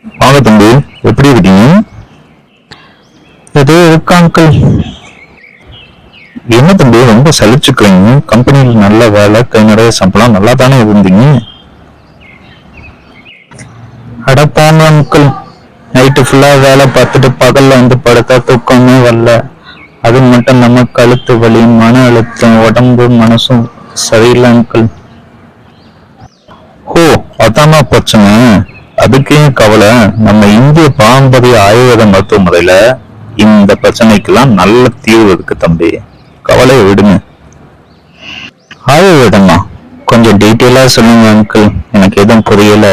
வாங்க தம்பி, எப்படி இருக்கீங்க? ஏதோ இருக்கு அங்கிள். என்ன தம்பி ரொம்ப சலிச்சுக்கிறீங்க? கம்பெனியில் நல்ல வேலை, கை நிறைய சம்பளம், நல்லா தானே இருந்தீங்க. அட போங்க அங்கிள், நைட்டு ஃபுல்லா வேலை பார்த்துட்டு பகல்ல வந்து படுத்தா தூக்கமே வரல. அது மட்டும் நம்ம கழுத்து வலி, மன அழுத்தம், உடம்பு மனசும் சரியில்லை அங்கிள். ஓ, அதானா பிரச்சனை? அதுக்கு ஏன் கவலை? நம்ம இந்திய பாரம்பரிய ஆயுர்வேத மருத்துவ முறையில இந்த பிரச்சனைக்கெல்லாம் நல்ல தீர்வு இருக்கு தம்பி. கவலையை விடுங்க. ஆயுர்வேதமா? கொஞ்சம் டீட்டெயிலா சொல்லுங்க அங்கிள், எனக்கு எதுவும் புரியல.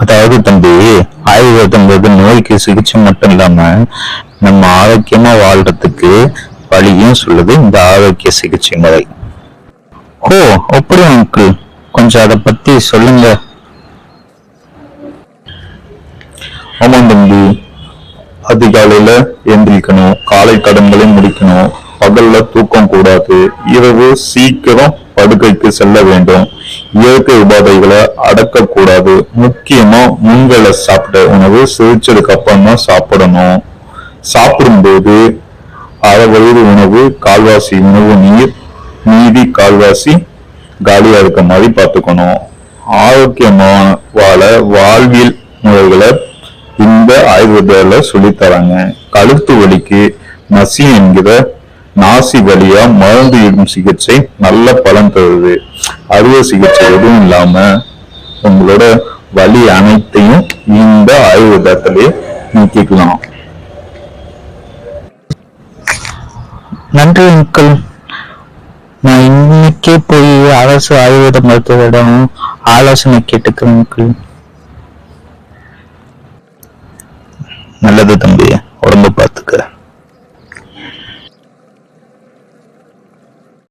அதாவது தம்பி, ஆயுர்வேதம்ன்றது நோய்க்கு சிகிச்சை மட்டும் இல்லாம நம்ம ஆரோக்கியமா வாழ்றதுக்கு வழியும் சொல்லுது இந்த ஆரோக்கிய சிகிச்சை முறை. ஓ, அப்படி அங்கிள், கொஞ்சம் அதை பத்தி சொல்லுங்க. ஆமா தம்பி, அதிகாலையில எந்திரிக்கணும், காலை கடன்களை முடிக்கணும், பகல்ல தூக்கம் கூடாது, இரவு சீக்கிரம் படுக்கைக்கு செல்ல வேண்டும், இயற்கை உபாதைகளை அடக்க கூடாது, முக்கியமா முன்வேளை சாப்பிட்ட உணவு செரிச்சதுக்கு அப்புறம் தான் சாப்பிடணும், சாப்பிடும்போது அரை வயிறு உணவு, கால்வாசி உணவு நீர், மீதி கால்வாசி காலியா இருக்க மாதிரி பார்த்துக்கணும். ஆரோக்கியமான வாழ வாழ்வியல் முறைகளை இந்த ஆயுர்வேதால சொல்லித்தராங்க. கழுத்து வலிக்கு நசி என்கிற நாசி வழியா மருந்து இடும் சிகிச்சை நல்ல பலன் தருது. அறுவை சிகிச்சை எதுவும் இல்லாம உங்களோட வலி அனைத்தையும் இந்த ஆயுர்வேதத்திலே நீக்கிக்கலாம். நன்றி அங்கிள், நான் இன்னைக்கே போய் அரசு ஆயுர்வேத மருத்துவரிடம் ஆலோசனை கேட்டுக்கிறேன் அங்கிள். நல்லது தம்பி.